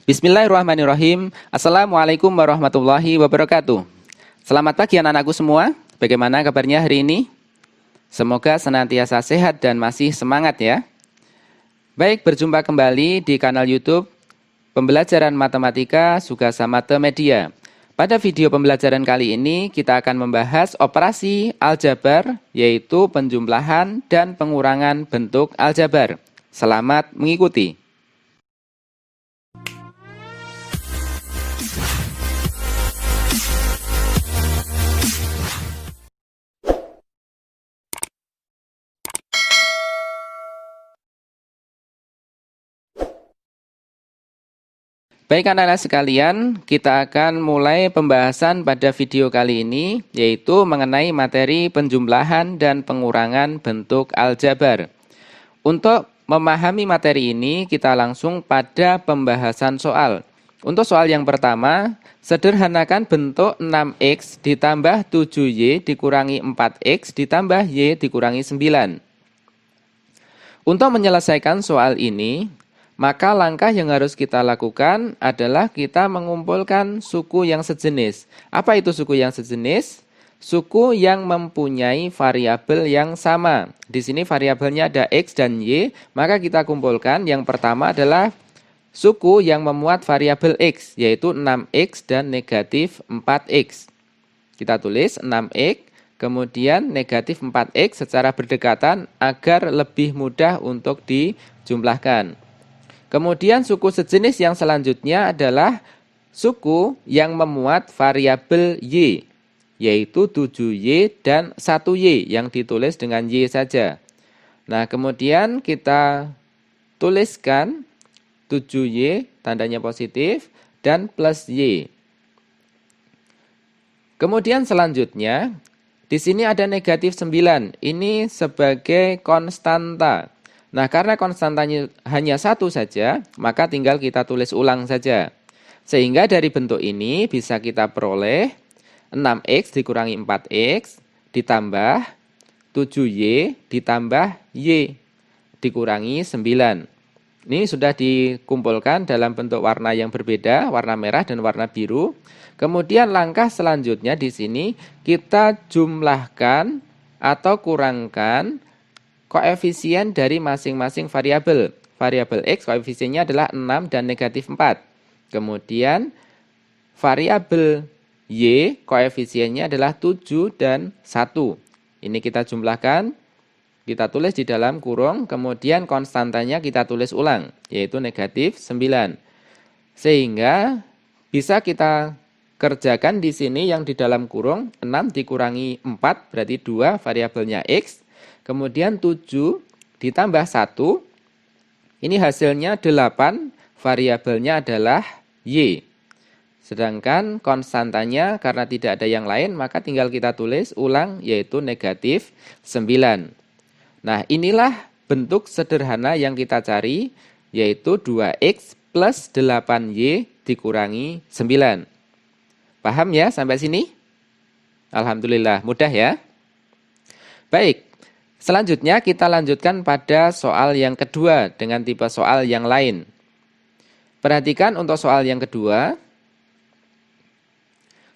Bismillahirrahmanirrahim. Assalamualaikum warahmatullahi wabarakatuh. Selamat pagi anak-anakku semua. Bagaimana kabarnya hari ini? Semoga senantiasa sehat dan masih semangat ya. Baik, berjumpa kembali di kanal YouTube Pembelajaran Matematika Sugasa Mate Media. Pada video pembelajaran kali ini kita akan membahas operasi aljabar, yaitu penjumlahan dan pengurangan bentuk aljabar. Selamat mengikuti. Baik anak-anak sekalian, kita akan mulai pembahasan pada video kali ini, yaitu mengenai materi penjumlahan dan pengurangan bentuk aljabar. Untuk memahami materi ini, kita langsung pada pembahasan soal. Untuk soal yang pertama, sederhanakan bentuk 6x ditambah 7y dikurangi 4x ditambah y dikurangi 9. Untuk menyelesaikan soal ini, maka langkah yang harus kita lakukan adalah kita mengumpulkan suku yang sejenis. Apa itu suku yang sejenis? Suku yang mempunyai variabel yang sama. Di sini variabelnya ada x dan y, maka kita kumpulkan. Yang pertama adalah suku yang memuat variabel x, yaitu 6x dan negatif 4x. Kita tulis 6x, kemudian negatif 4x secara berdekatan agar lebih mudah untuk dijumlahkan. Kemudian suku sejenis yang selanjutnya adalah suku yang memuat variabel y, yaitu 7y dan 1y yang ditulis dengan y saja. Nah, kemudian kita tuliskan 7y, tandanya positif, dan plus y. Kemudian selanjutnya, di sini ada negatif 9, ini sebagai konstanta. Nah, karena konstantanya hanya satu saja, maka tinggal kita tulis ulang saja. Sehingga dari bentuk ini bisa kita peroleh 6x dikurangi 4x ditambah 7y ditambah y dikurangi 9. Ini sudah dikumpulkan dalam bentuk warna yang berbeda, warna merah dan warna biru. Kemudian langkah selanjutnya di sini kita jumlahkan atau kurangkan koefisien dari masing-masing variabel. Variabel x koefisiennya adalah 6 dan negatif 4. Kemudian variabel y koefisiennya adalah 7 dan 1. Ini kita jumlahkan, kita tulis di dalam kurung, kemudian konstantanya kita tulis ulang, yaitu negatif 9. Sehingga bisa kita kerjakan di sini yang di dalam kurung 6 dikurangi 4 berarti 2 variabelnya x. Kemudian 7 ditambah 1, ini hasilnya 8, variabelnya adalah y. Sedangkan konstantanya karena tidak ada yang lain, maka tinggal kita tulis ulang, yaitu negatif 9. Nah, inilah bentuk sederhana yang kita cari, yaitu 2x plus 8y dikurangi 9. Paham ya sampai sini? Alhamdulillah, mudah ya. Baik. Selanjutnya kita lanjutkan pada soal yang kedua dengan tipe soal yang lain. Perhatikan untuk soal yang kedua.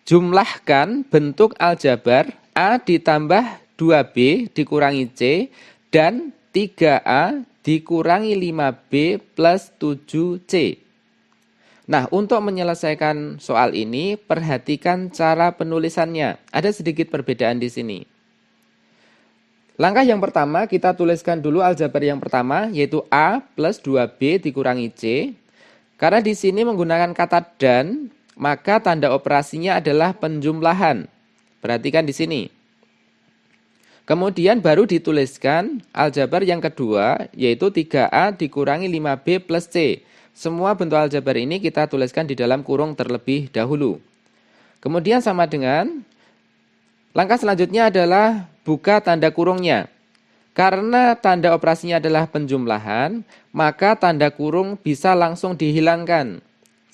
Jumlahkan bentuk aljabar A ditambah 2B dikurangi C dan 3A dikurangi 5B plus 7C. Nah, untuk menyelesaikan soal ini, perhatikan cara penulisannya. Ada sedikit perbedaan di sini. Langkah yang pertama, kita tuliskan dulu aljabar yang pertama, yaitu A plus 2B dikurangi C. Karena di sini menggunakan kata dan, maka tanda operasinya adalah penjumlahan. Perhatikan di sini. Kemudian baru dituliskan aljabar yang kedua, yaitu 3A dikurangi 5B plus C. Semua bentuk aljabar ini kita tuliskan di dalam kurung terlebih dahulu. Kemudian sama dengan langkah selanjutnya adalah buka tanda kurungnya. Karena tanda operasinya adalah penjumlahan, maka tanda kurung bisa langsung dihilangkan.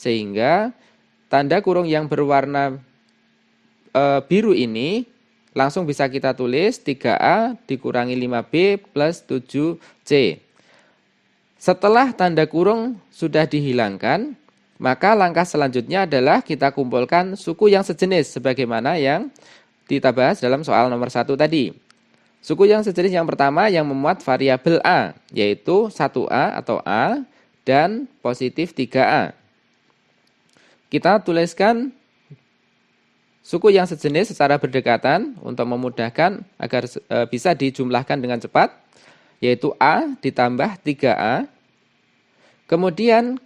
Sehingga tanda kurung yang berwarna biru ini langsung bisa kita tulis 3A dikurangi 5B plus 7C. Setelah tanda kurung sudah dihilangkan, maka langkah selanjutnya adalah kita kumpulkan suku yang sejenis sebagaimana yang kita bahas dalam soal nomor 1 tadi. Suku yang sejenis yang pertama yang memuat variabel A, yaitu 1A atau A dan positif 3A. Kita tuliskan suku yang sejenis secara berdekatan untuk memudahkan agar bisa dijumlahkan dengan cepat, yaitu A ditambah 3A. Kemudian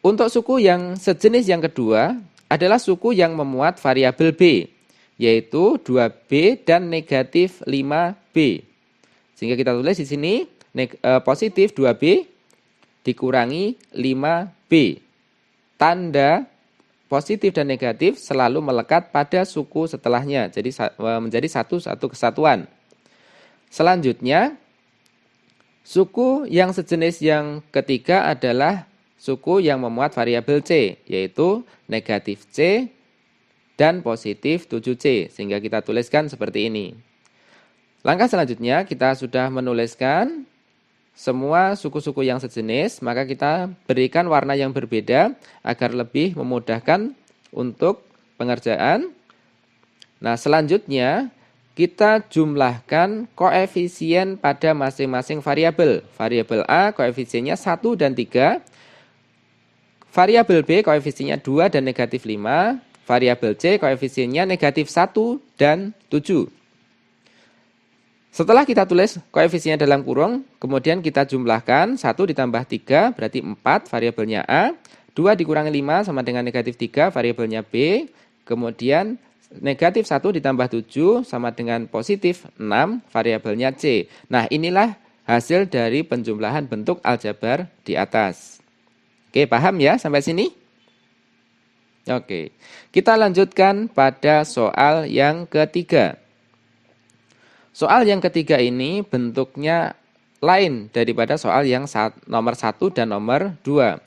untuk suku yang sejenis yang kedua adalah suku yang memuat variabel B, yaitu 2B dan negatif 5B. Sehingga kita tulis di sini positif 2B dikurangi 5B. Tanda positif dan negatif selalu melekat pada suku setelahnya, jadi menjadi satu kesatuan. Selanjutnya, suku yang sejenis yang ketiga adalah suku yang memuat variabel C, yaitu negatif C dan positif 7C, sehingga kita tuliskan seperti ini. Langkah selanjutnya, kita sudah menuliskan semua suku-suku yang sejenis, maka kita berikan warna yang berbeda agar lebih memudahkan untuk pengerjaan. Nah, selanjutnya kita jumlahkan koefisien pada masing-masing variabel. Variabel A koefisiennya 1 dan 3. Variabel B koefisiennya 2 dan negatif 5. Variabel C koefisiennya negatif 1 dan 7. Setelah kita tulis koefisiennya dalam kurung, kemudian kita jumlahkan 1 ditambah 3 berarti 4 variabelnya A. 2 dikurangi 5 sama dengan negatif 3 variabelnya B. Kemudian negatif 1 ditambah 7 sama dengan positif 6 variabelnya C. Nah, inilah hasil dari penjumlahan bentuk aljabar di atas. Oke, paham ya sampai sini? Oke, kita lanjutkan pada soal yang ketiga. Soal yang ketiga ini bentuknya lain daripada soal yang nomor 1 dan nomor 2.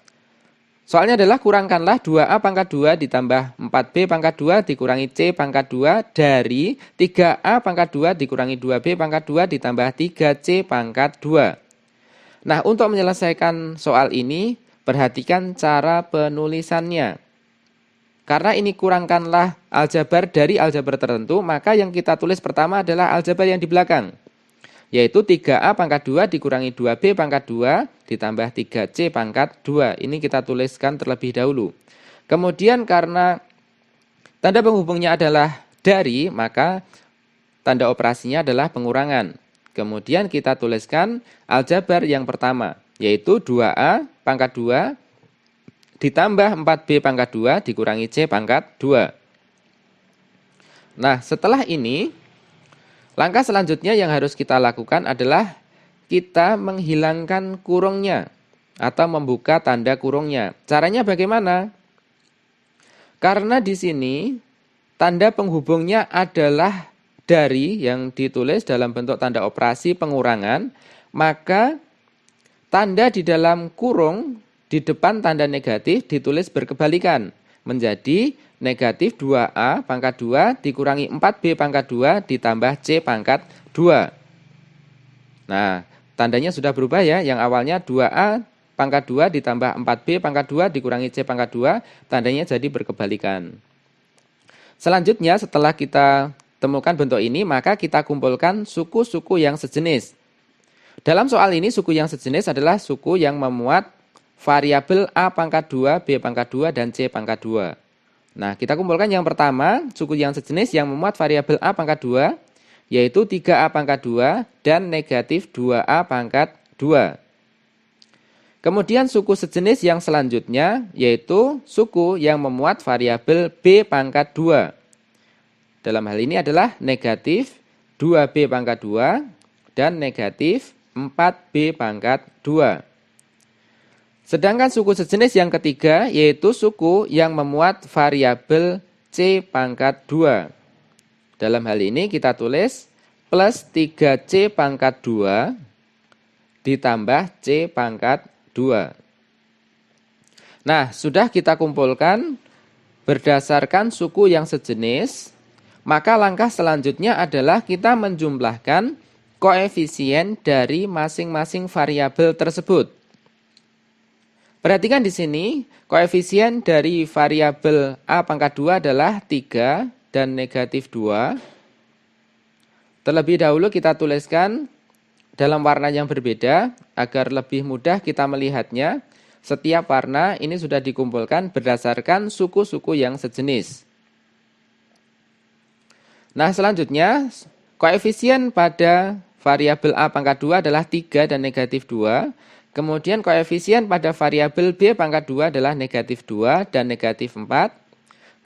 Soalnya adalah kurangkanlah 2A pangkat 2 ditambah 4B pangkat 2 dikurangi C pangkat 2 dari 3A pangkat 2 dikurangi 2B pangkat 2 ditambah 3C pangkat 2. Nah, untuk menyelesaikan soal ini, perhatikan cara penulisannya. Karena ini kurangkanlah aljabar dari aljabar tertentu, maka yang kita tulis pertama adalah aljabar yang di belakang. Yaitu 3A pangkat 2 dikurangi 2B pangkat 2 ditambah 3C pangkat 2. Ini kita tuliskan terlebih dahulu. Kemudian karena tanda penghubungnya adalah dari, maka tanda operasinya adalah pengurangan. Kemudian kita tuliskan aljabar yang pertama, yaitu 2A pangkat 2 ditambah 4B pangkat 2 dikurangi C pangkat 2. Nah, setelah ini, langkah selanjutnya yang harus kita lakukan adalah kita menghilangkan kurungnya atau membuka tanda kurungnya. Caranya bagaimana? Karena di sini tanda penghubungnya adalah dari yang ditulis dalam bentuk tanda operasi pengurangan, maka tanda di dalam kurung di depan tanda negatif ditulis berkebalikan menjadi negatif 2A pangkat 2 dikurangi 4B pangkat 2 ditambah C pangkat 2. Nah, tandanya sudah berubah ya. Yang awalnya 2A pangkat 2 ditambah 4B pangkat 2 dikurangi C pangkat 2, tandanya jadi berkebalikan. Selanjutnya setelah kita temukan bentuk ini, maka kita kumpulkan suku-suku yang sejenis. Dalam soal ini suku yang sejenis adalah suku yang memuat variabel A pangkat 2, B pangkat 2, dan C pangkat 2. Nah, kita kumpulkan yang pertama, suku yang sejenis yang memuat variabel A pangkat 2, yaitu 3A pangkat 2 dan negatif 2A pangkat 2. Kemudian suku sejenis yang selanjutnya, yaitu suku yang memuat variabel B pangkat 2. Dalam hal ini adalah negatif 2B pangkat 2 dan negatif 4B pangkat 2. Sedangkan suku sejenis yang ketiga yaitu suku yang memuat variabel C pangkat 2. Dalam hal ini kita tulis plus 3C pangkat 2 ditambah C pangkat 2. Nah, sudah kita kumpulkan berdasarkan suku yang sejenis, maka langkah selanjutnya adalah kita menjumlahkan koefisien dari masing-masing variabel tersebut. Perhatikan di sini, koefisien dari variabel A pangkat 2 adalah 3 dan negatif 2. Terlebih dahulu kita tuliskan dalam warna yang berbeda agar lebih mudah kita melihatnya. Setiap warna ini sudah dikumpulkan berdasarkan suku-suku yang sejenis. Nah, selanjutnya koefisien pada variabel A pangkat 2 adalah 3 dan negatif 2. Kemudian koefisien pada variabel B pangkat 2 adalah negatif 2 dan negatif 4.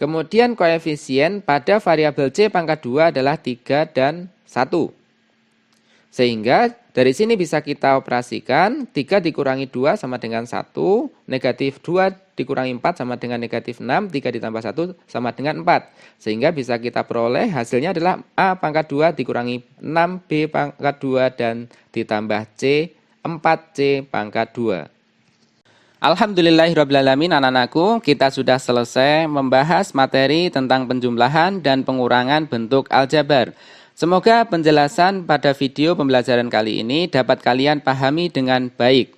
Kemudian koefisien pada variabel C pangkat 2 adalah 3 dan 1. Sehingga dari sini bisa kita operasikan 3 dikurangi 2 sama dengan 1, negatif 2 dikurangi 4 sama dengan negatif 6, 3 ditambah 1 sama dengan 4. Sehingga bisa kita peroleh hasilnya adalah A pangkat 2 dikurangi 6B pangkat 2 dan ditambah C 4C pangkat 2. Alhamdulillahirrabbilalamin, anak-anakku, kita sudah selesai membahas materi tentang penjumlahan dan pengurangan bentuk aljabar. Semoga penjelasan pada video pembelajaran kali ini dapat kalian pahami dengan baik.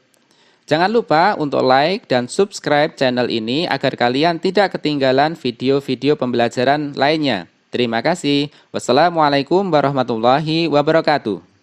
Jangan lupa untuk like dan subscribe channel ini agar kalian tidak ketinggalan video-video pembelajaran lainnya. Terima kasih. Wassalamualaikum warahmatullahi wabarakatuh.